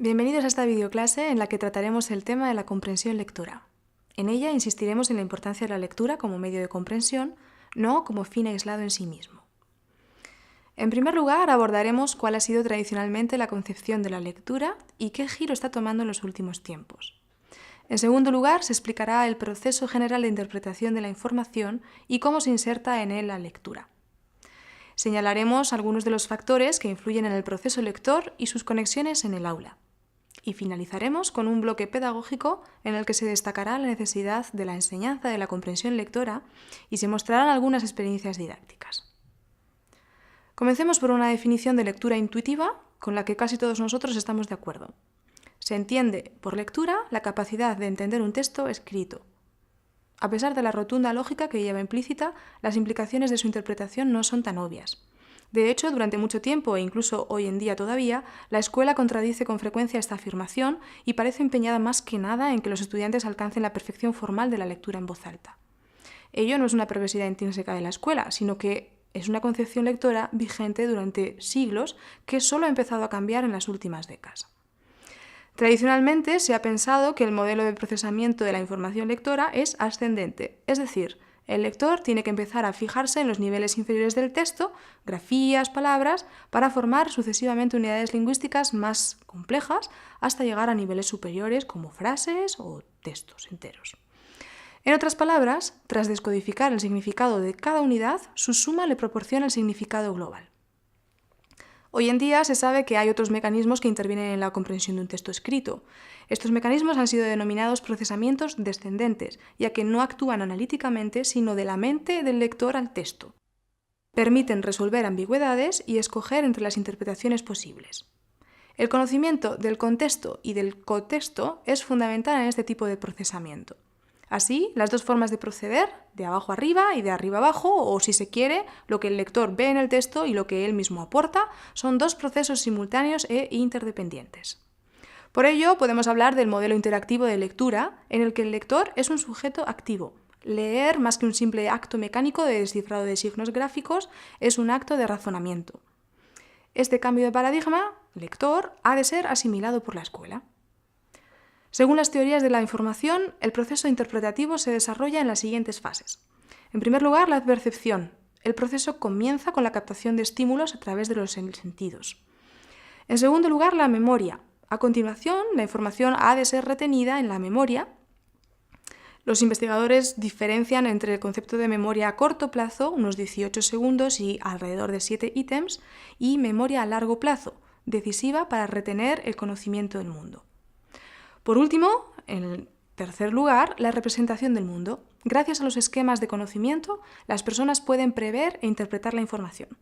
Bienvenidos a esta videoclase en la que trataremos el tema de la comprensión lectora. En ella insistiremos en la importancia de la lectura como medio de comprensión, no como fin aislado en sí mismo. En primer lugar, abordaremos cuál ha sido tradicionalmente la concepción de la lectura y qué giro está tomando en los últimos tiempos. En segundo lugar, se explicará el proceso general de interpretación de la información y cómo se inserta en él la lectura. Señalaremos algunos de los factores que influyen en el proceso lector y sus conexiones en el aula. Y finalizaremos con un bloque pedagógico en el que se destacará la necesidad de la enseñanza de la comprensión lectora y se mostrarán algunas experiencias didácticas. Comencemos por una definición de lectura intuitiva con la que casi todos nosotros estamos de acuerdo. Se entiende por lectura la capacidad de entender un texto escrito. A pesar de la rotunda lógica que lleva implícita, las implicaciones de su interpretación no son tan obvias. De hecho, durante mucho tiempo, e incluso hoy en día todavía, la escuela contradice con frecuencia esta afirmación y parece empeñada más que nada en que los estudiantes alcancen la perfección formal de la lectura en voz alta. Ello no es una perversidad intrínseca de la escuela, sino que es una concepción lectora vigente durante siglos que solo ha empezado a cambiar en las últimas décadas. Tradicionalmente se ha pensado que el modelo de procesamiento de la información lectora es ascendente, es decir, el lector tiene que empezar a fijarse en los niveles inferiores del texto, grafías, palabras, para formar sucesivamente unidades lingüísticas más complejas hasta llegar a niveles superiores como frases o textos enteros. En otras palabras, tras descodificar el significado de cada unidad, su suma le proporciona el significado global. Hoy en día se sabe que hay otros mecanismos que intervienen en la comprensión de un texto escrito. Estos mecanismos han sido denominados procesamientos descendentes, ya que no actúan analíticamente, sino de la mente del lector al texto. Permiten resolver ambigüedades y escoger entre las interpretaciones posibles. El conocimiento del contexto y del cotexto es fundamental en este tipo de procesamiento. Así, las dos formas de proceder, de abajo arriba y de arriba abajo, o si se quiere, lo que el lector ve en el texto y lo que él mismo aporta, son dos procesos simultáneos e interdependientes. Por ello, podemos hablar del modelo interactivo de lectura, en el que el lector es un sujeto activo. Leer, más que un simple acto mecánico de descifrado de signos gráficos, es un acto de razonamiento. Este cambio de paradigma, lector, ha de ser asimilado por la escuela. Según las teorías de la información, el proceso interpretativo se desarrolla en las siguientes fases. En primer lugar, la percepción. El proceso comienza con la captación de estímulos a través de los sentidos. En segundo lugar, la memoria. A continuación, la información ha de ser retenida en la memoria. Los investigadores diferencian entre el concepto de memoria a corto plazo, unos 18 segundos y alrededor de 7 ítems, y memoria a largo plazo, decisiva para retener el conocimiento del mundo. Por último, en tercer lugar, la representación del mundo. Gracias a los esquemas de conocimiento, las personas pueden prever e interpretar la información.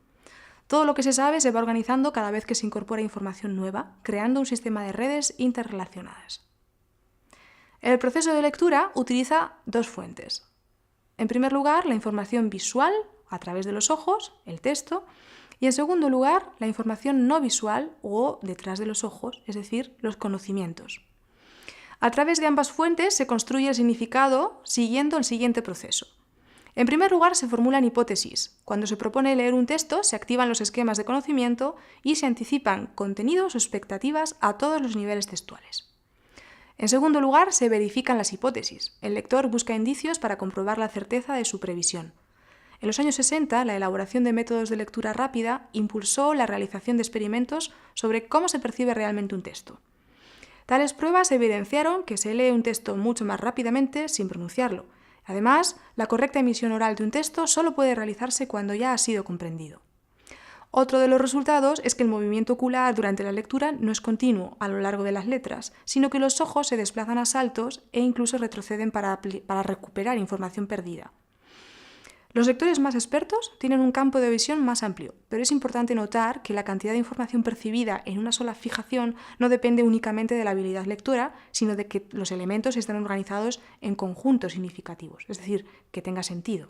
Todo lo que se sabe se va organizando cada vez que se incorpora información nueva, creando un sistema de redes interrelacionadas. El proceso de lectura utiliza dos fuentes. En primer lugar, la información visual, a través de los ojos, el texto, y en segundo lugar, la información no visual o detrás de los ojos, es decir, los conocimientos. A través de ambas fuentes se construye el significado siguiendo el siguiente proceso. En primer lugar, se formulan hipótesis. Cuando se propone leer un texto, se activan los esquemas de conocimiento y se anticipan contenidos o expectativas a todos los niveles textuales. En segundo lugar, se verifican las hipótesis. El lector busca indicios para comprobar la certeza de su previsión. En los años 60, la elaboración de métodos de lectura rápida impulsó la realización de experimentos sobre cómo se percibe realmente un texto. Tales pruebas evidenciaron que se lee un texto mucho más rápidamente sin pronunciarlo. Además, la correcta emisión oral de un texto solo puede realizarse cuando ya ha sido comprendido. Otro de los resultados es que el movimiento ocular durante la lectura no es continuo a lo largo de las letras, sino que los ojos se desplazan a saltos e incluso retroceden para recuperar información perdida. Los lectores más expertos tienen un campo de visión más amplio, pero es importante notar que la cantidad de información percibida en una sola fijación no depende únicamente de la habilidad lectora, sino de que los elementos están organizados en conjuntos significativos, es decir, que tenga sentido.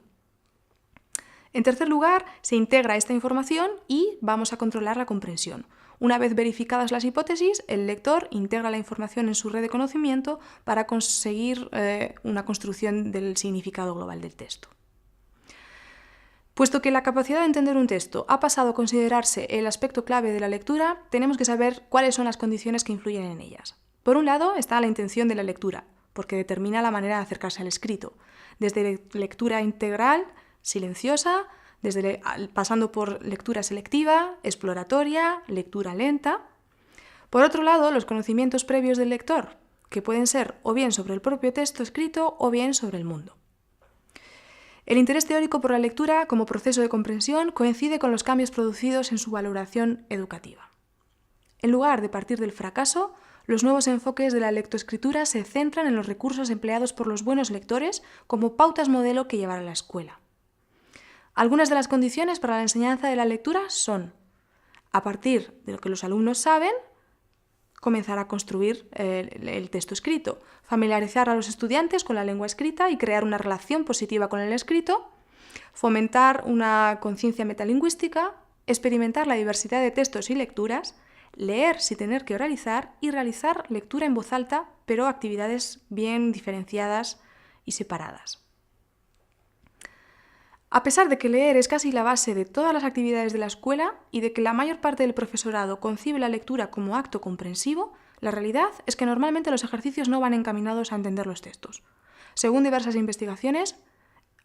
En tercer lugar, se integra esta información y vamos a controlar la comprensión. Una vez verificadas las hipótesis, el lector integra la información en su red de conocimiento para conseguir una construcción del significado global del texto. Puesto que la capacidad de entender un texto ha pasado a considerarse el aspecto clave de la lectura, tenemos que saber cuáles son las condiciones que influyen en ellas. Por un lado está la intención de la lectura, porque determina la manera de acercarse al escrito, desde lectura integral, silenciosa, pasando por lectura selectiva, exploratoria, lectura lenta. Por otro lado, los conocimientos previos del lector, que pueden ser o bien sobre el propio texto escrito o bien sobre el mundo. El interés teórico por la lectura como proceso de comprensión coincide con los cambios producidos en su valoración educativa. En lugar de partir del fracaso, los nuevos enfoques de la lectoescritura se centran en los recursos empleados por los buenos lectores como pautas modelo que llevar a la escuela. Algunas de las condiciones para la enseñanza de la lectura son, a partir de lo que los alumnos saben, comenzar a construir el texto escrito, familiarizar a los estudiantes con la lengua escrita y crear una relación positiva con el escrito, fomentar una conciencia metalingüística, experimentar la diversidad de textos y lecturas, leer sin tener que oralizar y realizar lectura en voz alta, pero actividades bien diferenciadas y separadas. A pesar de que leer es casi la base de todas las actividades de la escuela y de que la mayor parte del profesorado concibe la lectura como acto comprensivo, la realidad es que normalmente los ejercicios no van encaminados a entender los textos. Según diversas investigaciones,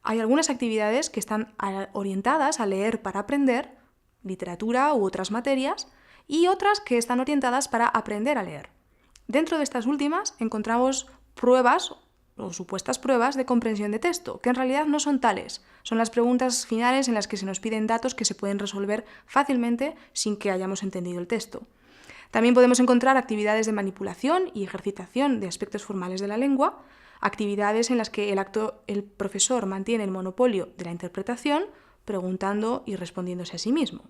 hay algunas actividades que están orientadas a leer para aprender, literatura u otras materias, y otras que están orientadas para aprender a leer. Dentro de estas últimas encontramos pruebas o supuestas pruebas de comprensión de texto, que en realidad no son tales. Son las preguntas finales en las que se nos piden datos que se pueden resolver fácilmente sin que hayamos entendido el texto. También podemos encontrar actividades de manipulación y ejercitación de aspectos formales de la lengua, actividades en las que el profesor mantiene el monopolio de la interpretación, preguntando y respondiéndose a sí mismo.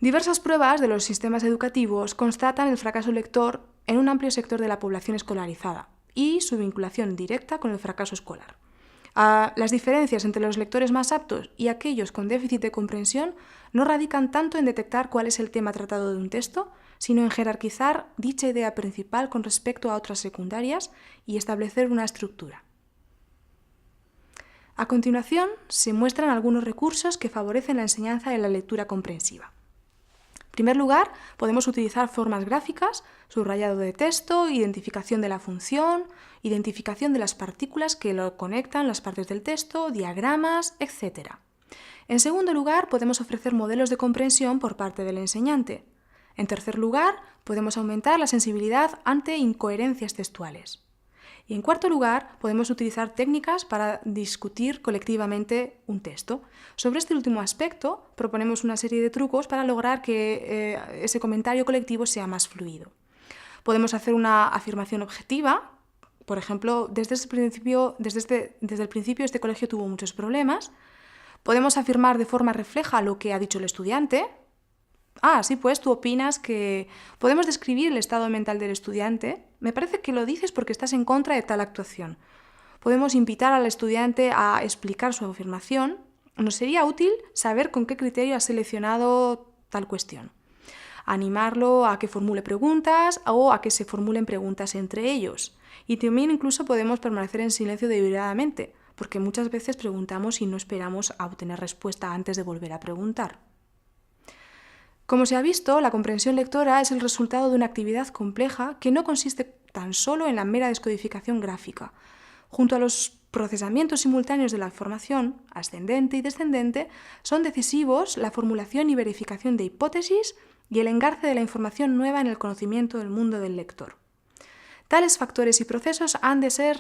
Diversas pruebas de los sistemas educativos constatan el fracaso lector en un amplio sector de la población escolarizada y su vinculación directa con el fracaso escolar. Las diferencias entre los lectores más aptos y aquellos con déficit de comprensión no radican tanto en detectar cuál es el tema tratado de un texto, sino en jerarquizar dicha idea principal con respecto a otras secundarias y establecer una estructura. A continuación, se muestran algunos recursos que favorecen la enseñanza de la lectura comprensiva. En primer lugar, podemos utilizar formas gráficas, subrayado de texto, identificación de la función, identificación de las partículas que lo conectan, las partes del texto, diagramas, etc. En segundo lugar, podemos ofrecer modelos de comprensión por parte del enseñante. En tercer lugar, podemos aumentar la sensibilidad ante incoherencias textuales. Y en cuarto lugar, podemos utilizar técnicas para discutir colectivamente un texto. Sobre este último aspecto, proponemos una serie de trucos para lograr que ese comentario colectivo sea más fluido. Podemos hacer una afirmación objetiva. Por ejemplo, desde el principio este colegio tuvo muchos problemas. Podemos afirmar de forma refleja lo que ha dicho el estudiante. Sí, pues tú opinas que podemos describir el estado mental del estudiante. Me parece que lo dices porque estás en contra de tal actuación. Podemos invitar al estudiante a explicar su afirmación. Nos sería útil saber con qué criterio ha seleccionado tal cuestión. Animarlo a que formule preguntas o a que se formulen preguntas entre ellos. Y también incluso podemos permanecer en silencio deliberadamente, porque muchas veces preguntamos y no esperamos a obtener respuesta antes de volver a preguntar. Como se ha visto, la comprensión lectora es el resultado de una actividad compleja que no consiste tan solo en la mera descodificación gráfica. Junto a los procesamientos simultáneos de la información, ascendente y descendente, son decisivos la formulación y verificación de hipótesis y el engarce de la información nueva en el conocimiento del mundo del lector. Tales factores y procesos han de ser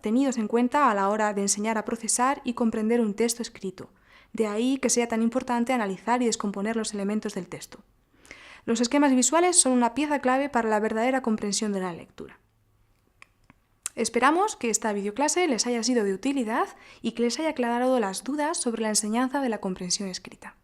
tenidos en cuenta a la hora de enseñar a procesar y comprender un texto escrito. De ahí que sea tan importante analizar y descomponer los elementos del texto. Los esquemas visuales son una pieza clave para la verdadera comprensión de la lectura. Esperamos que esta videoclase les haya sido de utilidad y que les haya aclarado las dudas sobre la enseñanza de la comprensión escrita.